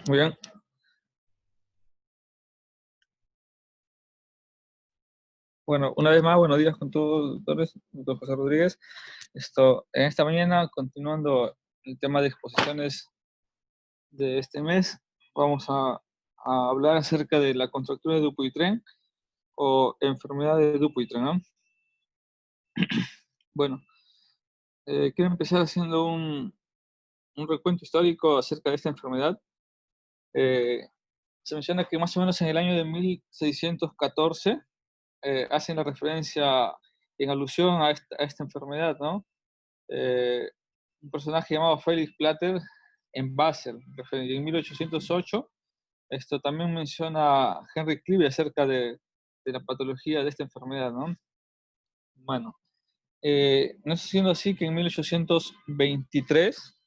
Muy bien. Bueno, una vez más, buenos días con todos, doctores, doctor José Rodríguez. En esta mañana, continuando el tema de exposiciones de este mes, vamos a hablar acerca de la contractura de Dupuytren o enfermedad de Dupuytren, ¿no? Bueno, quiero empezar haciendo un recuento histórico acerca de esta enfermedad. Eh, Se menciona que más o menos en el año de 1614 hacen la referencia en alusión a esta enfermedad, ¿no? eh, un personaje llamado Felix Plater en Basel, en 1808. Esto también menciona a Henry Clive acerca de la patología de esta enfermedad, ¿no? Bueno, no siendo así que en 1823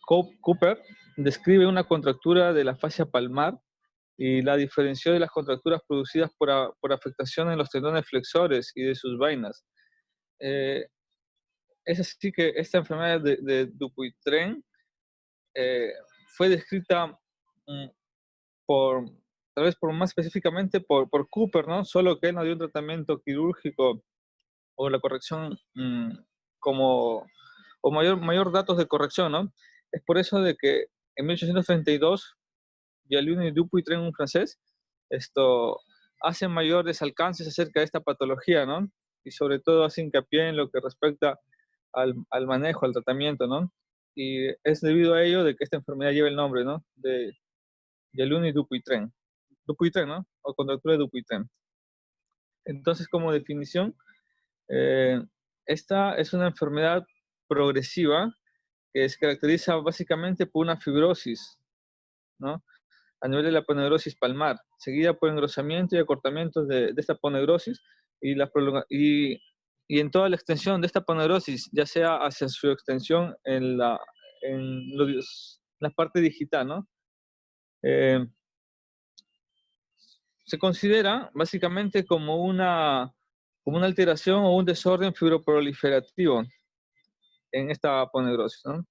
Cooper describe una contractura de la fascia palmar y la diferenció de las contracturas producidas por afectación en los tendones flexores y de sus vainas. Eh, es así que esta enfermedad de Dupuytren eh, fue descrita mm, por, tal vez por más específicamente por Cooper, ¿no? Solo que él no dio un tratamiento quirúrgico o la corrección como, o mayor datos de corrección, ¿no? Es por eso de que en 1832, Jallieu y Dupuytren, un francés, esto hacen mayores alcances acerca de esta patología, ¿no? Y sobre todo hace hincapié en lo que respecta al manejo, al tratamiento, ¿no? Y es debido a ello de que esta enfermedad lleva el nombre, ¿no? De Jallieu y Dupuytren. Dupuytren, ¿no? O contractura de Dupuytren. Entonces, como definición, eh, esta es una enfermedad progresiva que se caracteriza básicamente por una fibrosis, ¿no? A nivel de la aponeurosis palmar, seguida por engrosamiento y acortamiento de esta aponeurosis y, y en toda la extensión de esta aponeurosis, ya sea hacia su extensión la parte digital, ¿no? Eh, Se considera básicamente como una alteración o un desorden fibroproliferativo en esta aponeurosis, ¿no?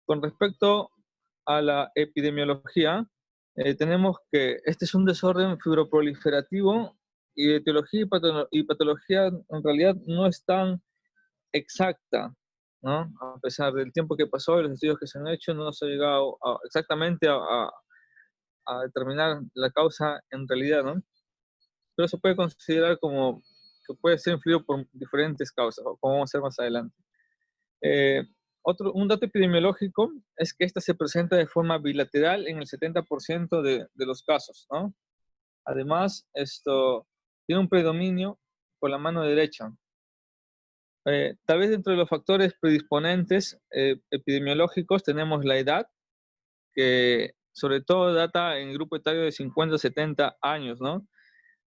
Con respecto a la epidemiología, tenemos que este es un desorden fibroproliferativo y de etiología y patología en realidad no es tan exacta, ¿no? A pesar del tiempo que pasó y los estudios que se han hecho, no se ha llegado exactamente a determinar la causa en realidad, ¿no? Pero se puede considerar como que puede ser influido por diferentes causas, como vamos a ver más adelante. Eh, un dato epidemiológico es que esta se presenta de forma bilateral en el 70% de los casos, ¿no? Además, esto tiene un predominio por la mano derecha. Tal vez dentro de los factores predisponentes epidemiológicos tenemos la edad, que sobre todo data en el grupo etario de 50 a 70 años, ¿no?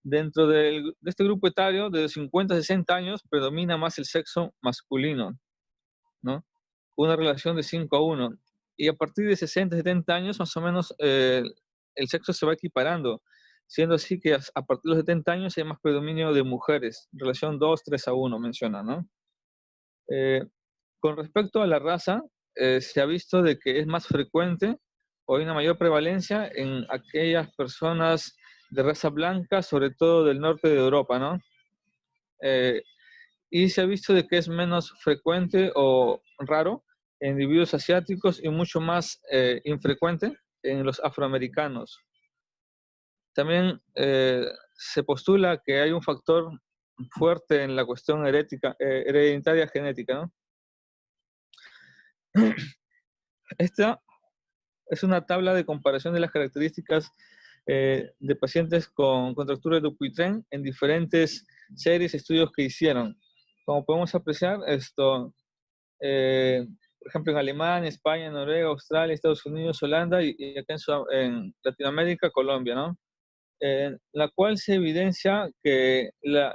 Dentro de este grupo etario, de 50 a 60 años, predomina más el sexo masculino, ¿no? Una relación de 5 a 1. Y a partir de 60 a 70 años, más o menos, el sexo se va equiparando, siendo así que a partir de los 70 años hay más predominio de mujeres, relación 2, 3 a 1, menciona, ¿no? Eh, con respecto a la raza, se ha visto de que es más frecuente o hay una mayor prevalencia en aquellas personas de raza blanca, sobre todo del norte de Europa, ¿no? Eh, y se ha visto de que es menos frecuente o raro en individuos asiáticos y mucho más infrecuente en los afroamericanos. También se postula que hay un factor fuerte en la cuestión hereditaria genética, ¿no? Esta es una tabla de comparación de las características de pacientes con contractura de Dupuytren en diferentes series y estudios que hicieron. Como podemos apreciar, por ejemplo, en Alemania, España, Noruega, Australia, Estados Unidos, Holanda y acá en Latinoamérica, Colombia, ¿no? La cual se evidencia que la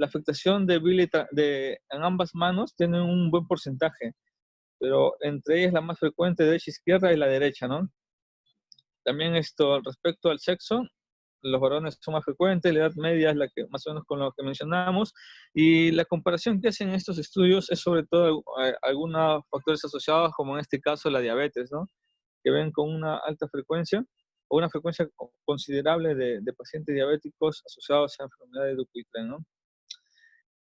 afectación en ambas manos tiene un buen porcentaje, pero entre ellas la más frecuente derecha-izquierda y la derecha, ¿no? También respecto al sexo, los varones son más frecuentes, la edad media es la que más o menos con lo que mencionamos, y la comparación que hacen estos estudios es sobre todo algunos factores asociados, como en este caso la diabetes, ¿no? Que ven con una alta frecuencia o una frecuencia considerable de pacientes diabéticos asociados a enfermedad de Dupuytren, ¿no?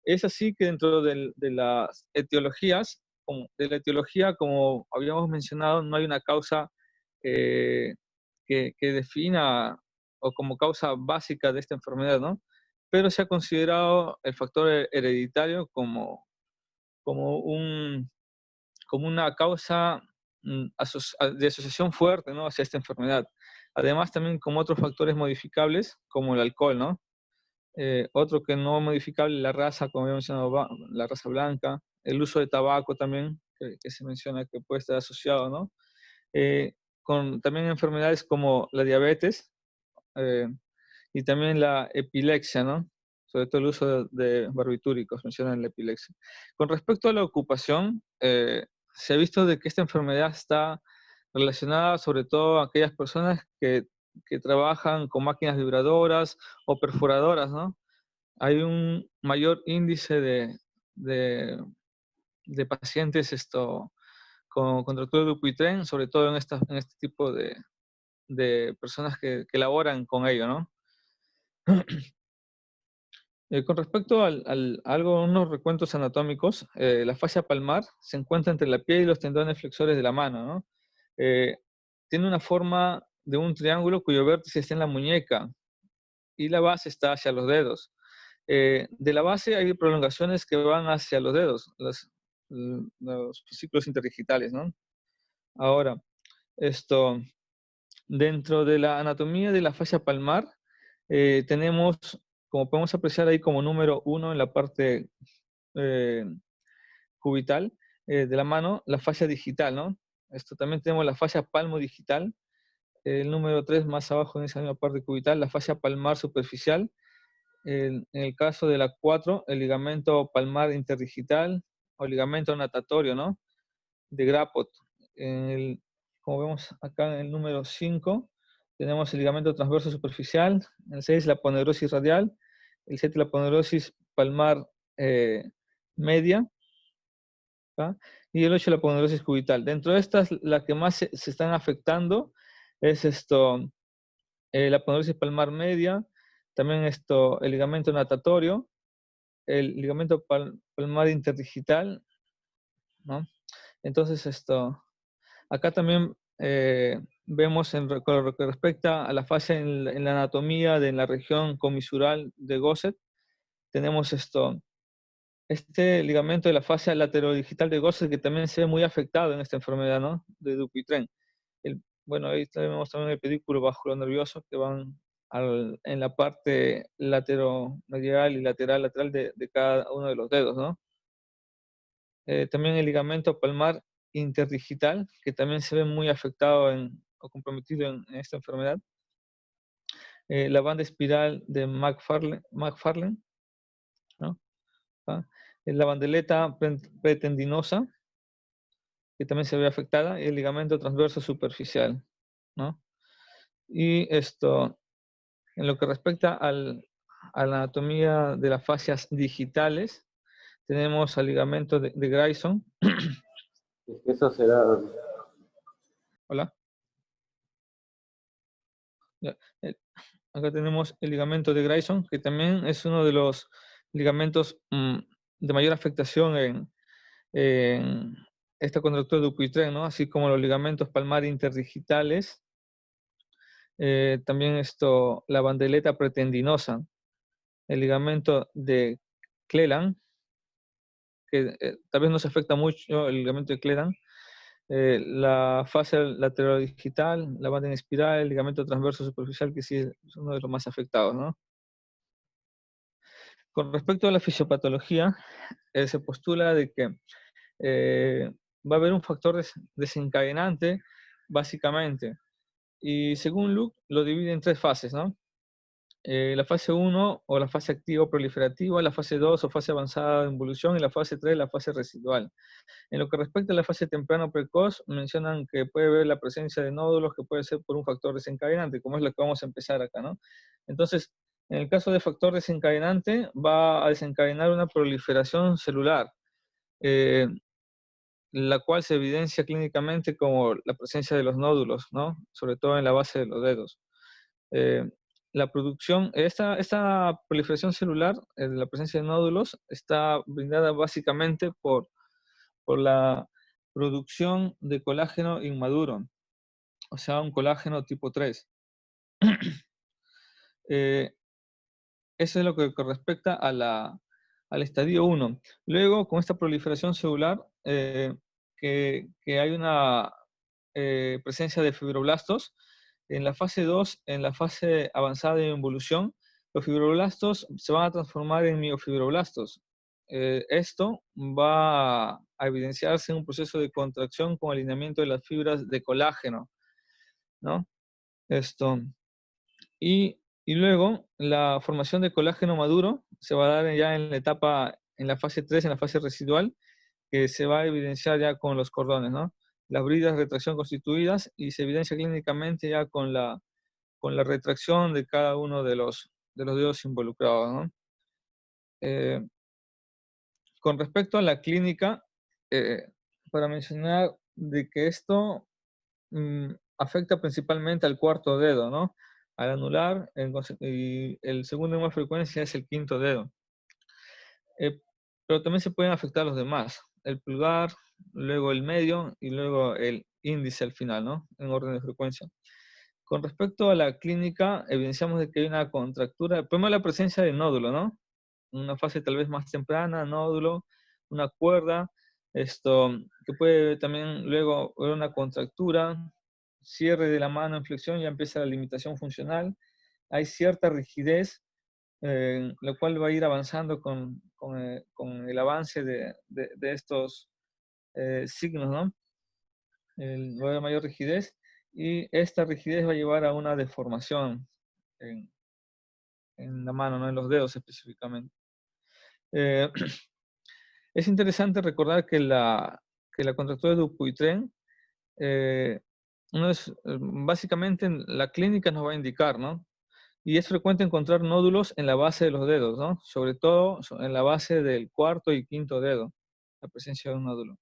Es así que dentro de las etiologías, de la etiología, como habíamos mencionado, no hay una causa eh, que defina o como causa básica de esta enfermedad, ¿no? Pero se ha considerado el factor hereditario como, un, como una causa de asociación fuerte, ¿no? Hacia esta enfermedad. Además, también como otros factores modificables, como el alcohol, ¿no? Otro que no modificable, la raza, como habíamos mencionado, la raza blanca, el uso de tabaco también, que se menciona que puede estar asociado, ¿no? Eh, con también enfermedades como la diabetes eh, y también la epilepsia, ¿no? Sobre todo el uso de barbitúricos, mencionan la epilepsia. Con respecto a la ocupación, se ha visto de que esta enfermedad está relacionada sobre todo a aquellas personas que trabajan con máquinas vibradoras o perforadoras, ¿no? Hay un mayor índice de, de pacientes con contractura de Dupuytren, sobre todo en este tipo de personas que laboran con ello, ¿no? Con respecto unos recuentos anatómicos, la fascia palmar se encuentra entre la piel y los tendones flexores de la mano, ¿no? Eh, Tiene una forma de un triángulo cuyo vértice está en la muñeca y la base está hacia los dedos. De la base hay prolongaciones que van hacia los dedos, los ciclos interdigitales, ¿no? Ahora, esto, dentro de la anatomía de la fascia palmar, tenemos, como podemos apreciar ahí como número 1 en la parte eh, cubital de la mano, la fascia digital, ¿no? Esto también tenemos la fascia palmo-digital, el número 3 más abajo en esa misma parte cubital, la fascia palmar superficial. En el caso de la 4, el ligamento palmar interdigital o ligamento natatorio, ¿no? De Grapot. Como vemos acá en el número 5, tenemos el ligamento transverso superficial. El 6, la aponeurosis radial. El 7, la aponeurosis palmar media. ¿tá? Y el 8, la aponeurosis cubital. Dentro de estas, la que más se están afectando es la aponeurosis palmar media, también el ligamento natatorio, el ligamento palmar interdigital, ¿no? Entonces, acá también vemos con lo que respecta a la fascia en la anatomía de la región comisural de Gosset, tenemos este ligamento de la fascia laterodigital de Gosset que también se ve muy afectado en esta enfermedad, ¿no? De Dupuytren. Bueno, ahí tenemos también el pedículo nervioso que van en la parte lateromedial y lateral de cada uno de los dedos, ¿no? También el ligamento palmar interdigital, que también se ve muy afectado o comprometido en esta enfermedad. La banda espiral de McFarlane, ¿no? ¿Ah? La bandeleta pretendinosa, que también se ve afectada, y el ligamento transverso superficial, ¿no? Y en lo que respecta a la anatomía de las fascias digitales, tenemos al ligamento de Grayson. Eso será. Hola. Ya, acá tenemos el ligamento de Grayson, que también es uno de los ligamentos de mayor afectación en esta contractura de Dupuytren, ¿no? Así como los ligamentos palmar interdigitales, también la bandeleta pretendinosa, el ligamento de Cleland, que tal vez no se afecta mucho el ligamento de Cleland, la fascia laterodigital, la banda en espiral, el ligamento transverso superficial, que sí es uno de los más afectados, ¿no? Con respecto a la fisiopatología, se postula de que va a haber un factor desencadenante, básicamente, y según Luke lo divide en 3 fases, ¿no? la fase 1 o la fase activa o proliferativa, la fase 2 o fase avanzada de involución y la fase 3 la fase residual. En lo que respecta a la fase temprana o precoz, mencionan que puede haber la presencia de nódulos que puede ser por un factor desencadenante, como es lo que vamos a empezar acá, ¿no? Entonces, en el caso de factor desencadenante, va a desencadenar una proliferación celular, eh, la cual se evidencia clínicamente como la presencia de los nódulos, ¿no? Sobre todo en la base de los dedos. Eh, la producción, esta proliferación celular, la presencia de nódulos, está brindada básicamente por la producción de colágeno inmaduro, o sea, un colágeno tipo 3. Eh, Eso es lo que respecta al estadio 1. Luego, con esta proliferación celular, que hay una presencia de fibroblastos, en la fase 2, en la fase avanzada de involución, los fibroblastos se van a transformar en miofibroblastos. Esto va a evidenciarse en un proceso de contracción con alineamiento de las fibras de colágeno, ¿no? Esto. Y luego la formación de colágeno maduro se va a dar ya en la etapa, en la fase 3, en la fase residual, que se va a evidenciar ya con los cordones, ¿no? Las bridas de retracción constituidas y se evidencia clínicamente ya con la retracción de cada uno de los dedos involucrados, ¿no? Eh, con respecto a la clínica, para mencionar de que esto afecta principalmente al cuarto dedo, ¿no? Al anular, y el segundo en más frecuencia es el quinto dedo. Pero también se pueden afectar los demás, el pulgar, luego el medio y luego el índice al final, ¿no? En orden de frecuencia. Con respecto a la clínica, evidenciamos de que hay una contractura, primero la presencia de nódulo, ¿no? Una fase tal vez más temprana, nódulo, una cuerda, esto, que puede también luego haber una contractura, cierre de la mano en flexión, ya empieza la limitación funcional, hay cierta rigidez, lo cual va a ir avanzando con el avance de estos signos, ¿no? Va a haber mayor rigidez y esta rigidez va a llevar a una deformación en, en la mano, ¿no? En los dedos específicamente. Eh, es interesante recordar que la contractura de Dupuytren, básicamente en la clínica nos va a indicar, ¿no? Y es frecuente encontrar nódulos en la base de los dedos, ¿no? Sobre todo en la base del cuarto y quinto dedo, la presencia de un nódulo.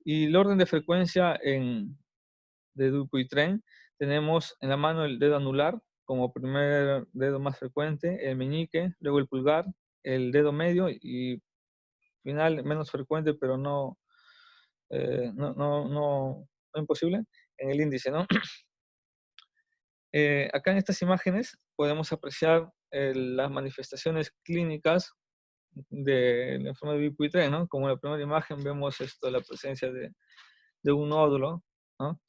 Y el orden de frecuencia de Dupuytren, tenemos en la mano el dedo anular como primer dedo más frecuente, el meñique, luego el pulgar, el dedo medio y final menos frecuente, pero no imposible, en el índice, ¿no? Acá en estas imágenes podemos apreciar las manifestaciones clínicas de la enfermedad de Dupuytren, ¿no? Como en la primera imagen vemos la presencia de un nódulo, ¿no?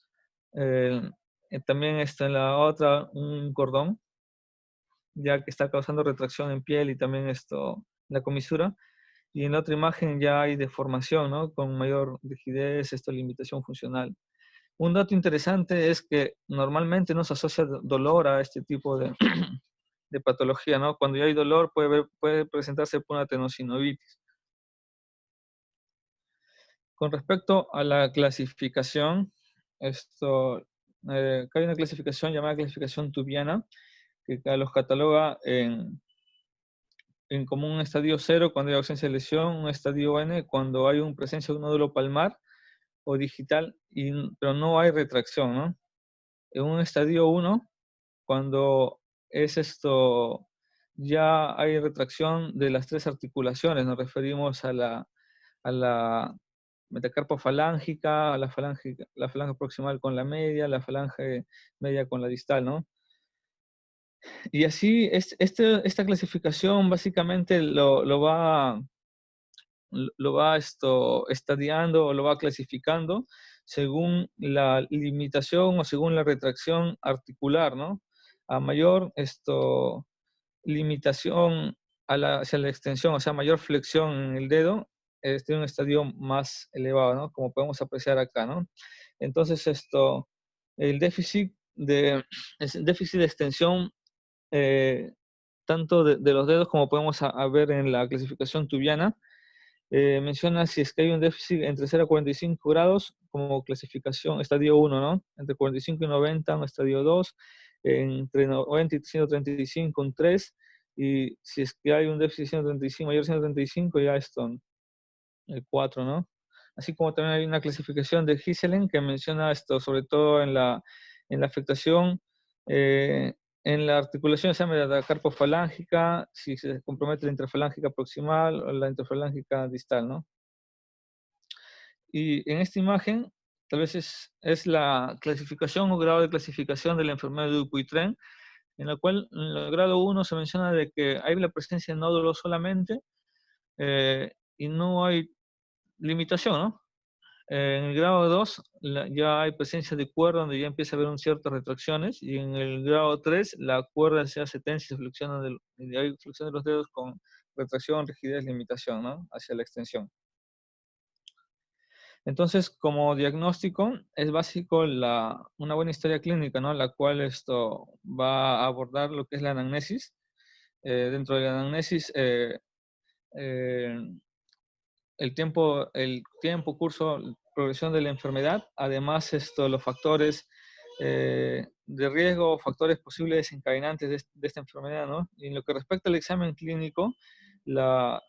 También está en la otra un cordón, ya que está causando retracción en piel y también la comisura. Y en la otra imagen ya hay deformación, ¿no? Con mayor rigidez, limitación funcional. Un dato interesante es que normalmente no se asocia dolor a este tipo de patología, ¿no? Cuando ya hay dolor puede presentarse por una tenosinovitis. Con respecto a la clasificación, acá hay una clasificación llamada clasificación tubiana, que los cataloga en como un estadio 0 cuando hay ausencia de lesión, un estadio N cuando hay una presencia de un nódulo palmar o digital, pero no hay retracción, ¿no? En un estadio 1, cuando ya hay retracción de las tres articulaciones, nos referimos a la metacarpo falángica, a la falange proximal con la media, la falange media con la distal, ¿no? Y así, esta clasificación básicamente lo va estadiando o lo va clasificando según la limitación o según la retracción articular, ¿no? A mayor limitación hacia la extensión, o sea, mayor flexión en el dedo, tiene un estadio más elevado, ¿no? Como podemos apreciar acá, ¿no? Entonces, el déficit de extensión tanto de los dedos como podemos a ver en la clasificación tubiana. Menciona si es que hay un déficit entre 0 a 45 grados como clasificación estadio 1, ¿no? Entre 45 y 90, un estadio 2, entre 90 y 135, un 3, y si es que hay un déficit de 135, mayor de 135, ya esto, el 4, ¿no? Así como también hay una clasificación de Gisselen que menciona esto, sobre todo en la afectación, en la articulación se llama la carpofalángica, si se compromete la interfalángica proximal o la interfalángica distal, ¿no? Y en esta imagen, tal vez es la clasificación o grado de clasificación de la enfermedad de Dupuytren, en la cual en el grado 1 se menciona de que hay la presencia de nódulos solamente y no hay limitación, ¿no? En el grado 2 ya hay presencia de cuerda donde ya empieza a haber ciertas retracciones, y en el grado 3 la cuerda se hace tensa y se flexiona, y hay flexión de los dedos con retracción, rigidez, limitación, ¿no? Hacia la extensión. Entonces, como diagnóstico, es básico una buena historia clínica, ¿no? La cual esto va a abordar lo que es la anamnesis. Dentro de la anamnesis, el tiempo, curso, progresión de la enfermedad, además los factores de riesgo, factores posibles desencadenantes de esta enfermedad, ¿no? Y en lo que respecta al examen clínico, la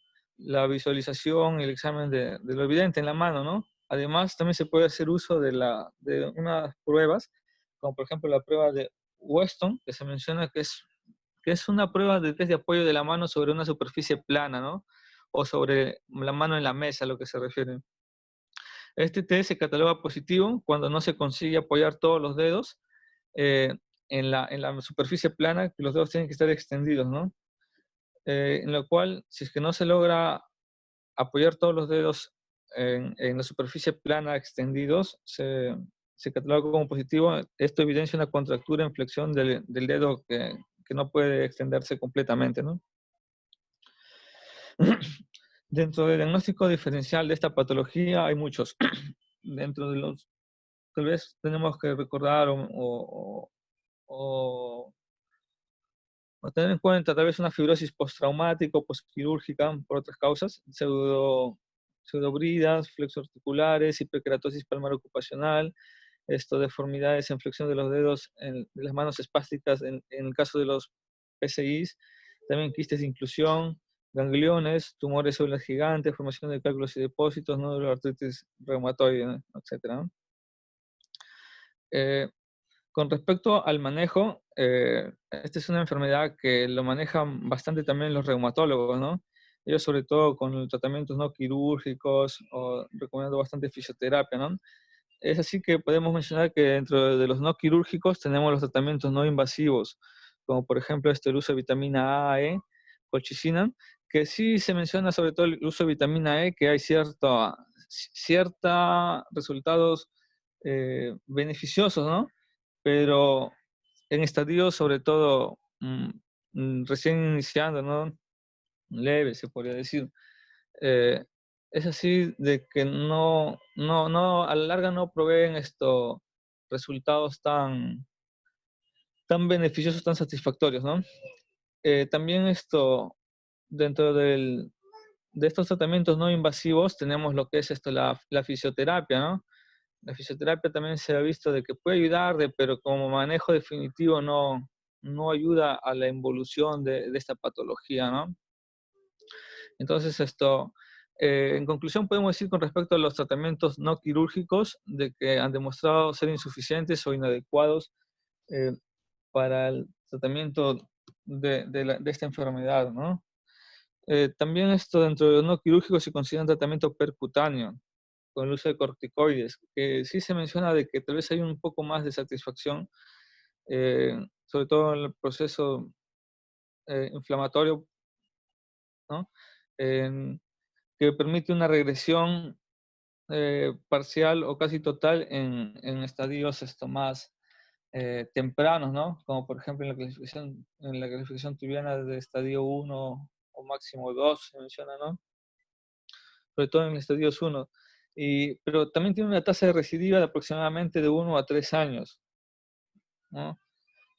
visualización, el examen de lo evidente en la mano, ¿no? Además, también se puede hacer uso de unas pruebas, como por ejemplo la prueba de Weston, que se menciona que es una prueba de test de apoyo de la mano sobre una superficie plana, ¿no? O sobre la mano en la mesa, a lo que se refiere. Este test se cataloga positivo cuando no se consigue apoyar todos los dedos en la superficie plana, que los dedos tienen que estar extendidos, ¿no? En lo cual, si es que no se logra apoyar todos los dedos en la superficie plana extendidos, se cataloga como positivo. Esto evidencia una contractura en flexión del dedo que no puede extenderse completamente, ¿no? Dentro del diagnóstico diferencial de esta patología hay muchos. Dentro de los, tal vez tenemos que recordar o tener en cuenta tal vez una fibrosis postraumática o postquirúrgica por otras causas, pseudobridas, flexoarticulares, hiperkeratosis palmar ocupacional, deformidades en flexión de los dedos, de las manos espásticas en el caso de los PCIs, también quistes de inclusión, gangliones, tumores células gigantes, formación de cálculos y depósitos, nódulos de artritis reumatoide, etc. Con respecto al manejo, esta es una enfermedad que lo manejan bastante también los reumatólogos, ¿no? Ellos sobre todo con tratamientos no quirúrgicos o recomendando bastante fisioterapia, ¿no? Es así que podemos mencionar que dentro de los no quirúrgicos tenemos los tratamientos no invasivos, como por ejemplo el uso de vitamina A, E, colchicina, que sí se menciona sobre todo el uso de vitamina E, que hay cierta resultados beneficiosos, ¿no? Pero en estadios sobre todo recién iniciando, ¿no? Leve, se podría decir. Eh, es así de que a la larga no proveen resultados tan beneficiosos, tan satisfactorios, ¿no? También dentro de estos tratamientos no invasivos tenemos lo que es la fisioterapia, ¿no? La fisioterapia también se ha visto de que puede ayudar, pero como manejo definitivo no ayuda a la involución de esta patología, ¿no? Entonces en conclusión podemos decir con respecto a los tratamientos no quirúrgicos de que han demostrado ser insuficientes o inadecuados para el tratamiento de esta enfermedad, ¿no? También dentro de los no quirúrgicos se considera un tratamiento percutáneo con el uso de corticoides, que sí se menciona de que tal vez hay un poco más de satisfacción, sobre todo en el proceso inflamatorio, ¿no? Que permite una regresión parcial o casi total en estadios más tempranos, ¿no? Como por ejemplo en la clasificación tubiana de estadio 1 o máximo 2 se menciona, ¿no? Sobre todo en estadios 1. Pero también tiene una tasa de recidiva de aproximadamente de 1 a 3 años, ¿no?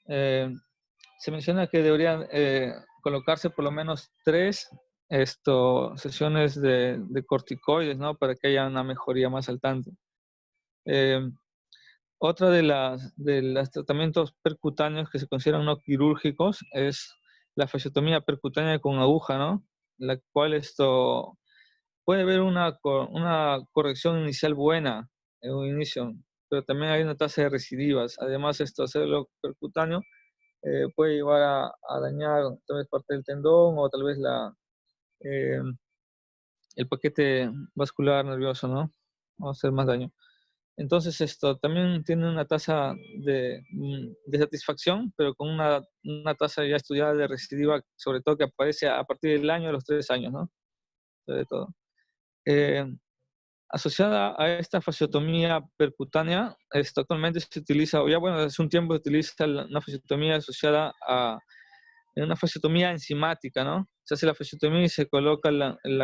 Se menciona que deberían colocarse por lo menos 3 sesiones de corticoides, ¿no? Para que haya una mejoría más al tanto. Otra de los tratamientos percutáneos que se consideran no quirúrgicos es la fasciotomía percutánea con aguja, ¿no? La cual puede haber una corrección inicial buena en un inicio, pero también hay una tasa de recidivas. Además, hacerlo percutáneo puede llevar a dañar tal vez parte del tendón o tal vez eh, el paquete vascular nervioso, ¿no? Va a hacer más daño. Entonces, esto también tiene una tasa de satisfacción, pero con una tasa ya estudiada de recidiva, sobre todo que aparece a partir del año, de los 3 años, ¿no? Sobre todo. Eh, Asociada a esta fasciotomía percutánea, actualmente se utiliza, o ya bueno, hace un tiempo se utiliza una fasciotomía asociada a una fasciotomía enzimática, ¿no? Se hace la fasciotomía y se coloca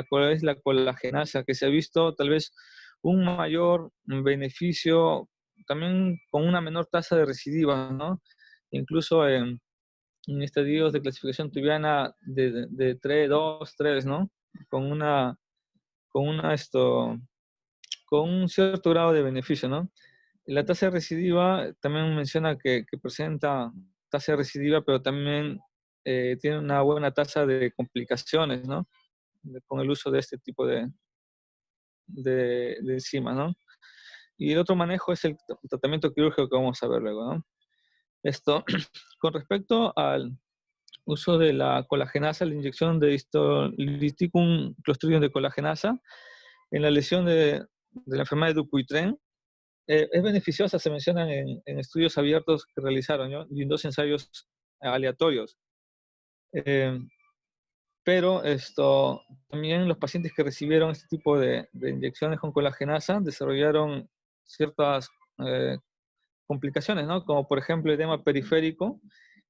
cual es la colagenasa, que se ha visto tal vez un mayor beneficio, también con una menor tasa de recidivas, ¿no? Incluso en estadios de clasificación tubiana de 3, 2, 3, ¿no? Con una, con una con un cierto grado de beneficio, ¿no? La tasa de recidiva también menciona que presenta tasa de recidiva, pero también tiene una buena tasa de complicaciones, ¿no? Con el uso de este tipo de enzimas, ¿no? Y el otro manejo es el tratamiento quirúrgico que vamos a ver luego, ¿no? Con respecto al uso de la colagenasa, la inyección de Histolyticum Clostridium de colagenasa en la lesión de la enfermedad de Dupuytren, es beneficiosa, se mencionan en estudios abiertos que realizaron, ¿no? Y en 2 ensayos aleatorios. Pero también los pacientes que recibieron este tipo de inyecciones con colagenasa desarrollaron ciertas complicaciones, ¿no? Como por ejemplo edema periférico,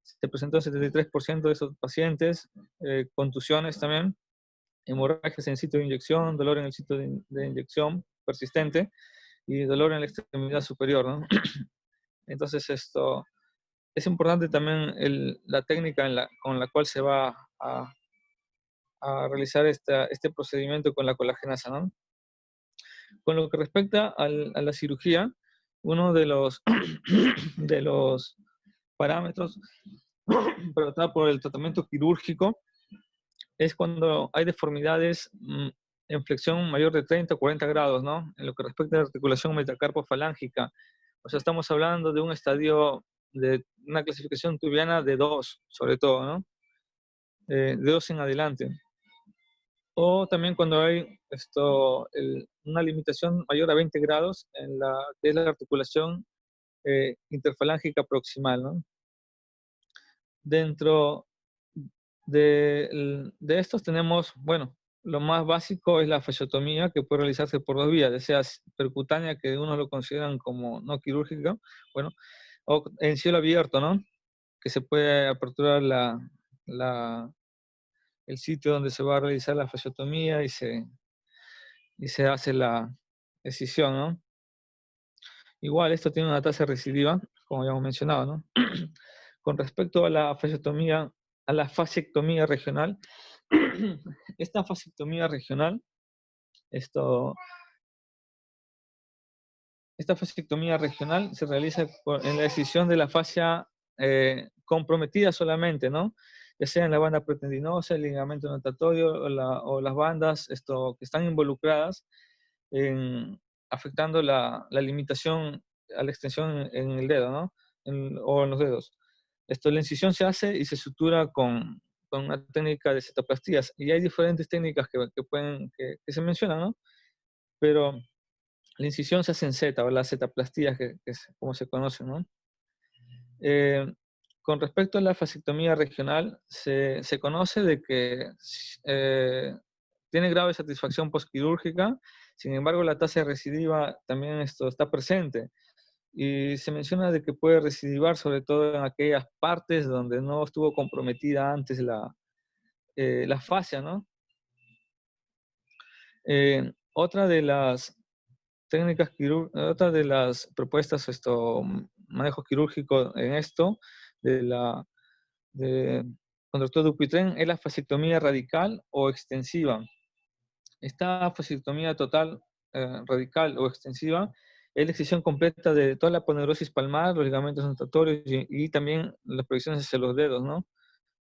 se presentó en 73% de esos pacientes, contusiones también, hemorragias en el sitio de inyección, dolor en el sitio de inyección persistente y dolor en la extremidad superior, ¿no? Entonces es importante también la técnica con la cual se va a realizar este procedimiento con la colagenasa, ¿no? Con lo que respecta a la cirugía, uno de los, de los parámetros para optar por el tratamiento quirúrgico es cuando hay deformidades en flexión mayor de 30 o 40 grados, ¿no? En lo que respecta a la articulación metacarpofalángica. O sea, estamos hablando de un estadio de una clasificación tubiana de 2, sobre todo, ¿no? De 2 en adelante. O también cuando hay una limitación mayor a 20 grados en que es la articulación interfalángica proximal, ¿no? Dentro de estos tenemos, bueno, lo más básico es la fasciotomía, que puede realizarse por 2 vías, ya sea percutánea, que unos lo consideran como no quirúrgica, bueno, o en cielo abierto, ¿no? Que se puede aperturar el sitio donde se va a realizar la fasciotomía y se hace la escisión, ¿no? Igual esto tiene una tasa recidiva, como ya hemos mencionado, ¿no? Con respecto a la fasciotomía, a la fasectomía regional, esta fasectomía regional, esta fasectomía regional se realiza en la escisión de la fascia comprometida solamente, ¿no? Ya sea en la banda pretendinosa, el ligamento natatorio o las bandas que están involucradas afectando la limitación a la extensión en el dedo, ¿no? O en los dedos. La incisión se hace y se sutura con una técnica de setaplastías. Y hay diferentes técnicas que se mencionan, ¿no? Pero la incisión se hace en seta, o las setaplastías, que es como se conoce, ¿no? Con respecto a la fasectomía regional, se conoce de que tiene grave satisfacción postquirúrgica, sin embargo la tasa de recidiva también está presente. Y se menciona de que puede recidivar sobre todo en aquellas partes donde no estuvo comprometida antes la fascia, ¿no? Otra de las otra de las propuestas, manejo quirúrgico en esto, de contractura Dupuytren es la fasectomía radical o extensiva. Esta fasectomía total, radical o extensiva es la excisión completa de toda la aponeurosis palmar, los ligamentos natatorios y también las proyecciones hacia los dedos, ¿no?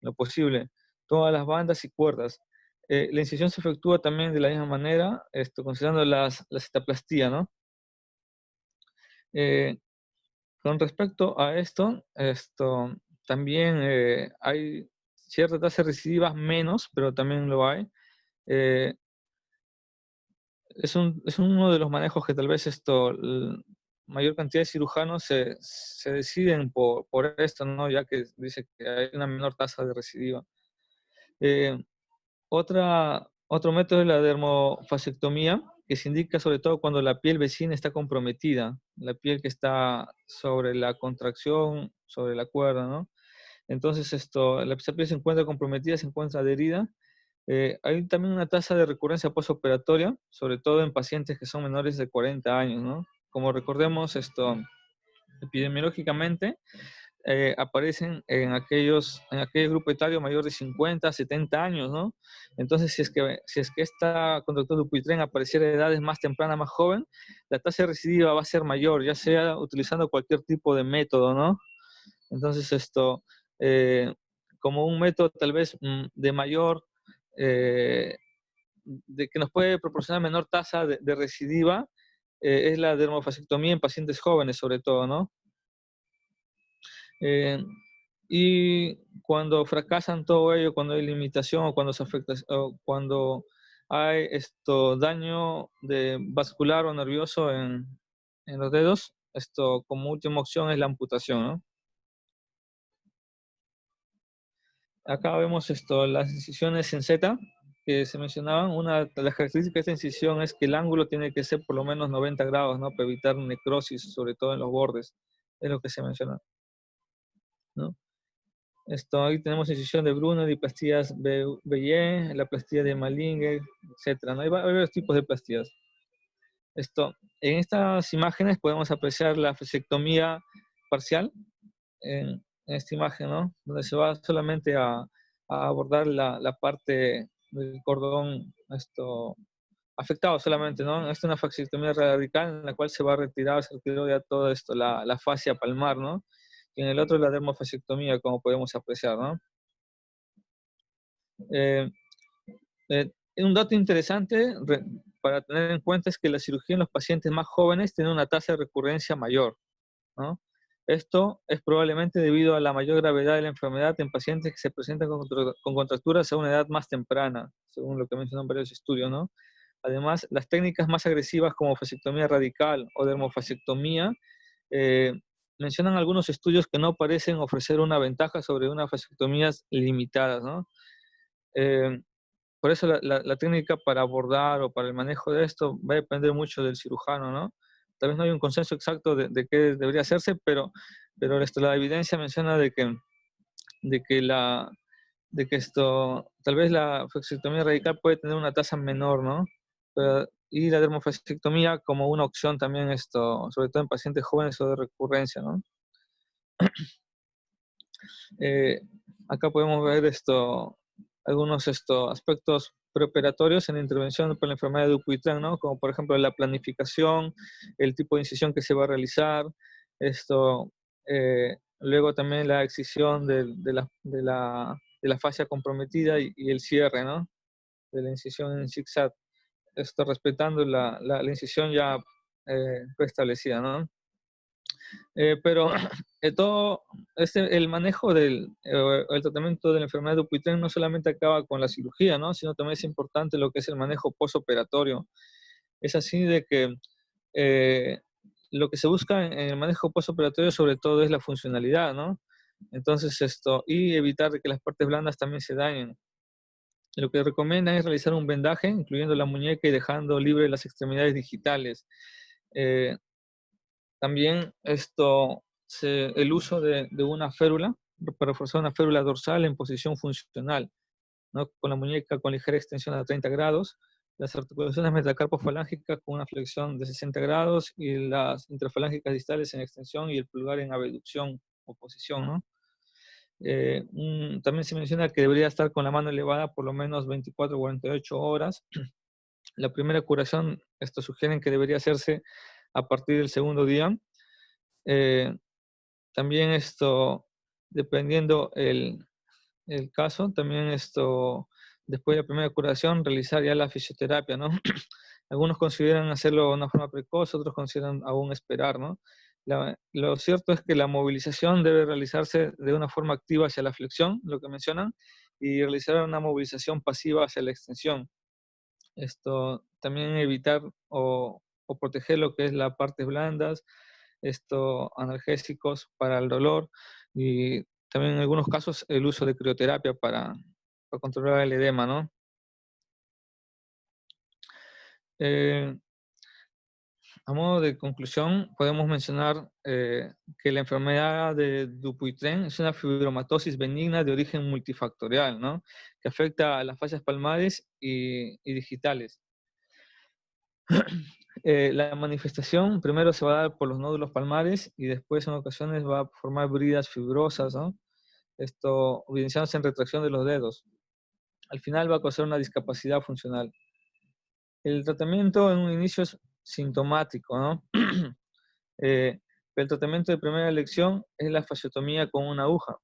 Lo posible, todas las bandas y cuerdas. La incisión se efectúa también de la misma manera, considerando la cetoplastía, ¿no? Con respecto a esto también hay ciertas tasas recidivas menos, pero también lo hay. Eh, es uno de los manejos que tal vez mayor cantidad de cirujanos se deciden por esto, ¿no? Ya que dice que hay una menor tasa de recidiva. Otro método es la dermofasectomía, que se indica sobre todo cuando la piel vecina está comprometida, la piel que está sobre la contracción, sobre la cuerda, ¿no? Entonces esa piel se encuentra comprometida, se encuentra adherida. Hay también una tasa de recurrencia postoperatoria, sobre todo en pacientes que son menores de 40 años, ¿no? Como recordemos, epidemiológicamente, aparecen en aquel grupo etario mayor de 50, 70 años, ¿no? Entonces, si es que esta contractura Dupuytren apareciera de edades más tempranas, más joven, la tasa de recidiva va a ser mayor, ya sea utilizando cualquier tipo de método, ¿no? Entonces, eh, como un método tal vez de mayor, de que nos puede proporcionar menor tasa de recidiva, es la dermofasectomía en pacientes jóvenes, sobre todo, ¿no? Eh, y cuando fracasan todo ello, cuando hay limitación o cuando se afecta, o cuando hay daño vascular o nervioso en los dedos, como última opción es la amputación, ¿no? Acá vemos las incisiones en Z que se mencionaban. Una de las características de esta incisión es que el ángulo tiene que ser por lo menos 90 grados, ¿no? Para evitar necrosis, sobre todo en los bordes. Es lo que se menciona, ¿no? Ahí tenemos incisión de Brunner, diplastías Beye, la plastía de Mallinger, etc. ¿no? Hay varios tipos de plastías. En estas imágenes podemos apreciar la fasectomía parcial, en esta imagen, ¿no? Donde se va solamente a abordar la parte del cordón afectado solamente, ¿no? Esta es una fasectomía radical en la cual se retiró ya todo la fascia palmar, ¿no? Y en el otro la dermofasectomía, como podemos apreciar, ¿no? Eh, un dato interesante para tener en cuenta es que la cirugía en los pacientes más jóvenes tiene una tasa de recurrencia mayor, ¿no? Esto es probablemente debido a la mayor gravedad de la enfermedad en pacientes que se presentan con contracturas a una edad más temprana, según lo que mencionan varios estudios, ¿no? Además, las técnicas más agresivas como fasectomía radical o dermofasectomía eh, mencionan algunos estudios que no parecen ofrecer una ventaja sobre unas fasectomías limitadas, ¿no? Eh, por eso la técnica para abordar o para el manejo de esto va a depender mucho del cirujano, ¿no? Tal vez no hay un consenso exacto de qué debería hacerse, pero la evidencia menciona tal vez la fasectomía radical puede tener una tasa menor, ¿no? Y la dermofasectomía como una opción también, sobre todo en pacientes jóvenes o de recurrencia, ¿no? Eh, Acá podemos ver algunos aspectos preoperatorios en la intervención por la enfermedad de Dupuytren, ¿no? Como por ejemplo la planificación, el tipo de incisión que se va a realizar, luego también la excisión de la fascia comprometida y el cierre, ¿no? De la incisión en zigzag, respetando la incisión ya preestablecida, ¿no? Pero todo el manejo el tratamiento de la enfermedad de Dupuytren no solamente acaba con la cirugía, ¿no? Sino también es importante lo que es el manejo postoperatorio. Es así de que eh, lo que se busca en el manejo postoperatorio sobre todo es la funcionalidad, ¿no? Entonces y evitar que las partes blandas también se dañen. Lo que recomiendan es realizar un vendaje, incluyendo la muñeca y dejando libre las extremidades digitales. Eh, También el uso de una férula, para reforzar una férula dorsal en posición funcional, ¿no? Con la muñeca con ligera extensión a 30 grados, las articulaciones metacarpofalángicas con una flexión de 60 grados y las interfalángicas distales en extensión y el pulgar en abducción o posición, ¿no? También se menciona que debería estar con la mano elevada por lo menos 24 o 48 horas. La primera curación, esto sugieren que debería hacerse a partir del segundo día. También esto, dependiendo el caso, también esto, después de la primera curación, realizar ya la fisioterapia, ¿no? Algunos consideran hacerlo de una forma precoz, otros consideran aún esperar, ¿no? Lo cierto es que la movilización debe realizarse de una forma activa hacia la flexión, lo que mencionan, y realizar una movilización pasiva hacia la extensión. Esto también evitar o proteger lo que es las partes blandas, analgésicos para el dolor y también en algunos casos el uso de crioterapia para controlar el edema, ¿no? A modo de conclusión, podemos mencionar que la enfermedad de Dupuytren es una fibromatosis benigna de origen multifactorial, ¿no? Que afecta a las fascias palmares y digitales. La manifestación primero se va a dar por los nódulos palmares y después en ocasiones va a formar bridas fibrosas, ¿no? Esto evidenciándose en retracción de los dedos. Al final va a causar una discapacidad funcional. El tratamiento en un inicio es sintomático, ¿no? El tratamiento de primera elección es la fasciotomía con una aguja,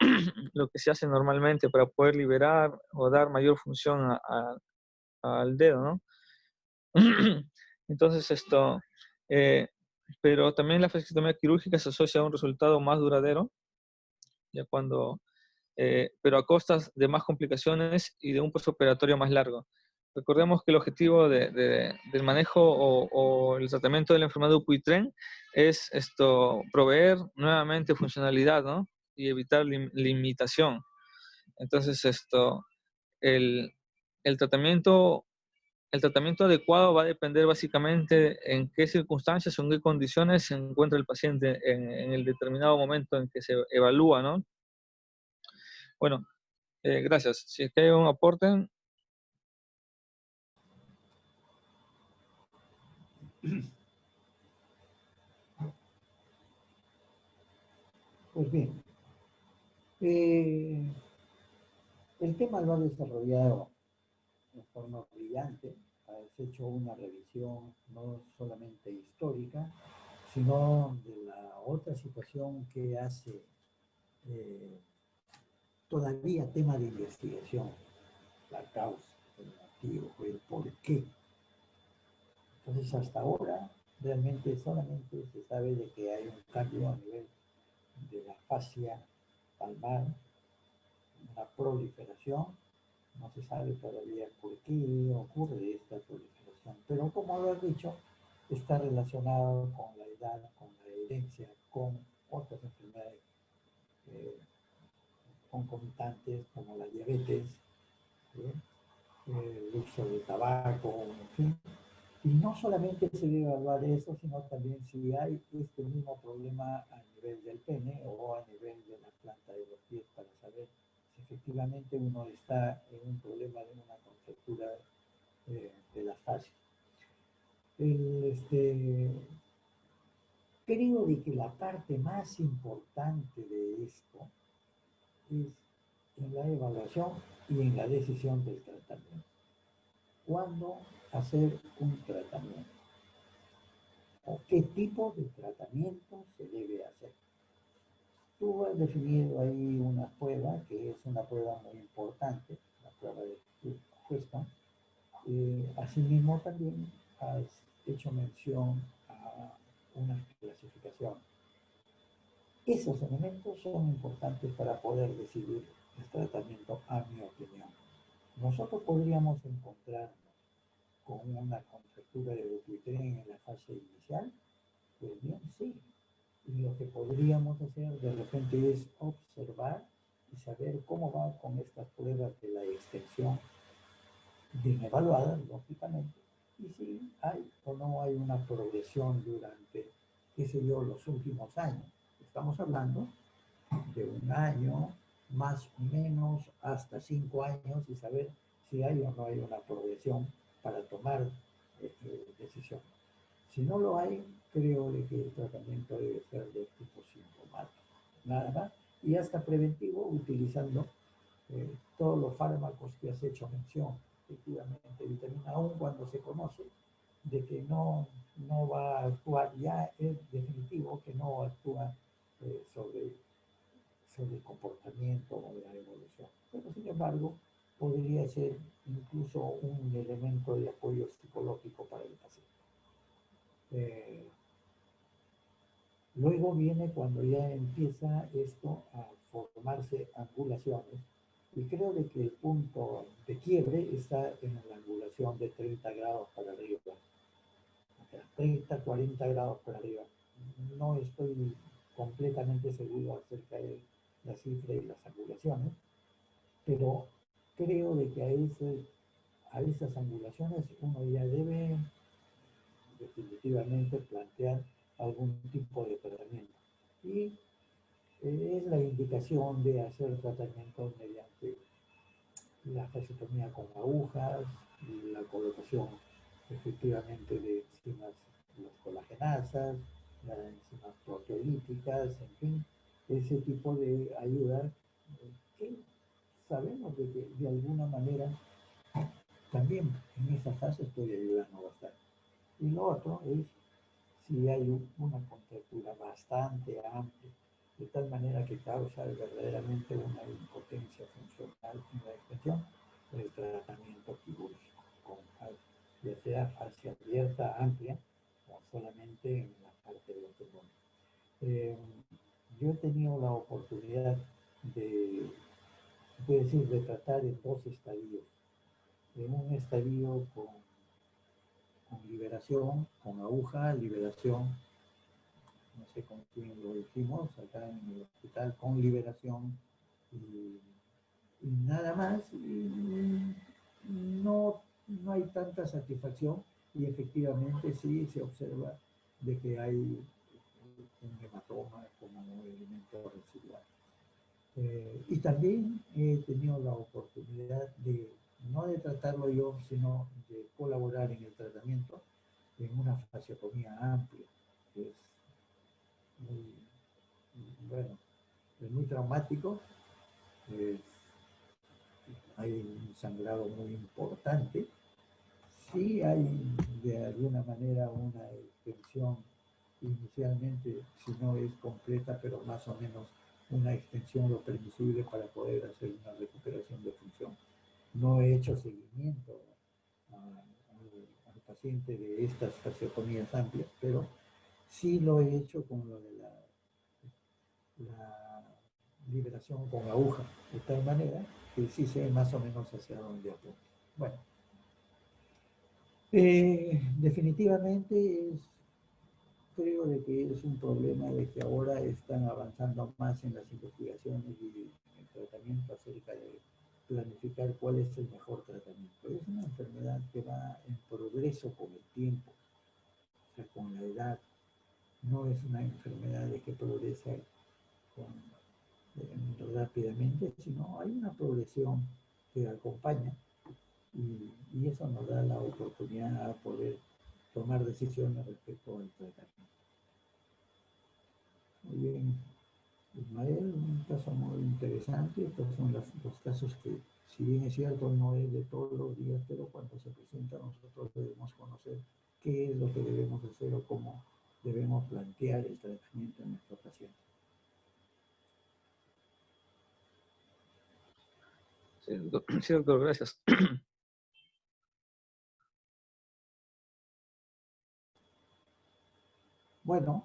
lo que se hace normalmente para poder liberar o dar mayor función al dedo, ¿no? Entonces pero también la fasciotomía quirúrgica se asocia a un resultado más duradero, ya pero a costas de más complicaciones y de un postoperatorio más largo. Recordemos que el objetivo del manejo o el tratamiento de la enfermedad de Dupuytren es proveer nuevamente funcionalidad, ¿no? Y evitar limitación. Entonces, el, el tratamiento el tratamiento adecuado va a depender básicamente en qué circunstancias o en qué condiciones se encuentra el paciente en el determinado momento en que se evalúa, ¿no? Bueno, gracias. Si es que hay un aporte. Pues bien, el tema lo ha desarrollado de forma brillante. Has hecho una revisión no solamente histórica, sino de la otra situación que hace todavía tema de investigación, la causa, el motivo, el por qué. Entonces, hasta ahora, realmente solamente se sabe de que hay un cambio a nivel de la fascia palmar, una proliferación. No se sabe todavía por qué ocurre esta proliferación, pero como lo has dicho, está relacionado con la edad, con la herencia, con otras enfermedades concomitantes como la diabetes, ¿sí? El uso de tabaco, en fin. Y no solamente se debe evaluar eso, sino también si hay este mismo problema a nivel del pene o a nivel de la planta de los pies para saber si efectivamente uno está en un problema de una contractura de la fascia. Creo de que la parte más importante de esto es en la evaluación y en la decisión del tratamiento. ¿Cuándo hacer un tratamiento? ¿O qué tipo de tratamiento se debe hacer? Tú has definido ahí una prueba que es una prueba muy importante, la prueba de Weston. Asimismo también has hecho mención a una clasificación. Esos elementos son importantes para poder decidir el tratamiento, a mi opinión. Nosotros podríamos encontrarnos con una contractura de Dupuytren en la fase inicial. Pues bien, sí. Y lo que podríamos hacer de repente es observar y saber cómo va con estas pruebas de la extensión, bien evaluadas, lógicamente, y si hay o no hay una progresión durante, qué sé yo, los últimos años. Estamos hablando de un año, más o menos, hasta 5 años, y saber si hay o no hay una progresión para tomar decisión. Si no lo hay, creo que el tratamiento debe ser de tipo sintomático, nada más, y hasta preventivo utilizando todos los fármacos que has hecho mención, efectivamente, vitamina, aún cuando se conoce de que no va a actuar, ya es definitivo que no actúa sobre el comportamiento o la evolución. Pero sin embargo, podría ser incluso un elemento de apoyo psicológico para el paciente. Luego viene cuando ya empieza esto a formarse angulaciones, y creo de que el punto de quiebre está en la angulación de 30 grados para arriba. O sea, 30, 40 grados para arriba. No estoy completamente seguro acerca de la cifra y las angulaciones, pero creo de que a esas angulaciones uno ya debe definitivamente plantear algún tipo de tratamiento. Y es la indicación de hacer tratamientos mediante la fasectomía con agujas, la colocación efectivamente de enzimas las colagenasas, las enzimas proteolíticas, en fin, ese tipo de ayuda que sabemos de que de alguna manera también en esa fase estoy ayudando bastante. Y lo otro es si hay una contractura bastante amplia, de tal manera que causa verdaderamente una impotencia funcional en la extensión, el tratamiento quirúrgico, ya sea fascia abierta, amplia, o solamente en la parte de los tendones. Yo he tenido la oportunidad de, puede decir, de tratar en dos estadios. En un estadio con liberación, con aguja, liberación, no sé con quién lo dijimos, acá en el hospital, con liberación y nada más, y no hay tanta satisfacción, y efectivamente sí se observa de que hay un hematoma como elemento residual. Y también he tenido la oportunidad de, no de tratarlo yo, sino de colaborar en el tratamiento en una fasciectomía amplia, que es muy, bueno, es muy traumático, hay un sangrado muy importante, sí hay de alguna manera una extensión inicialmente, si no es completa, pero más o menos una extensión lo permisible para poder hacer una recuperación de función. No he hecho seguimiento al paciente de estas fasciectomías amplias, pero sí lo he hecho con lo de la liberación con aguja, de tal manera que sí sé más o menos hacia dónde apunta. Bueno, definitivamente creo de que es un problema de que ahora están avanzando más en las investigaciones y el tratamiento acerca de planificar cuál es el mejor tratamiento. Es una enfermedad que va en progreso con el tiempo, o sea, con la edad. No es una enfermedad de que progresa rápidamente, sino hay una progresión que acompaña, y eso nos da la oportunidad a poder tomar decisiones respecto al tratamiento. Muy bien, Ismael, un caso muy interesante. Estos son los casos que, si bien es cierto, no es de todos los días, pero cuando se presenta nosotros debemos conocer qué es lo que debemos hacer o cómo debemos plantear el tratamiento en nuestro paciente. Sí, doctor, gracias. Bueno,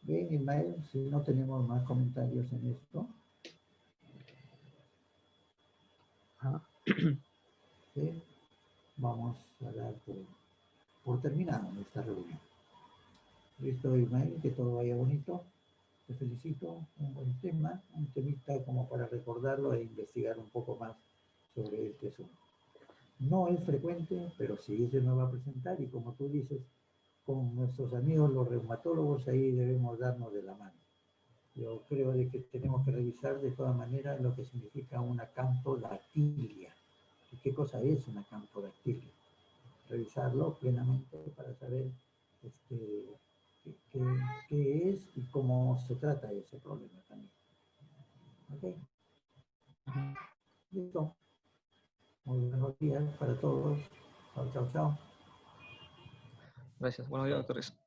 bien, Ismael, si no tenemos más comentarios en esto, ¿sí? Vamos a dar por terminada nuestra reunión. Listo, Ismael, que todo vaya bonito. Te felicito, un buen tema, un temita como para recordarlo e investigar un poco más sobre este asunto. No es frecuente, pero sí se nos va a presentar, y como tú dices, con nuestros amigos los reumatólogos ahí debemos darnos de la mano. Yo creo de que tenemos que revisar de todas maneras lo que significa una campodactilia. ¿Y qué cosa es una campodactilia? Revisarlo plenamente para saber qué es y cómo se trata ese problema también. ¿Ok? Listo. Muy buenos días para todos. Chao, chao, chao. Gracias. Buenos días, doctores.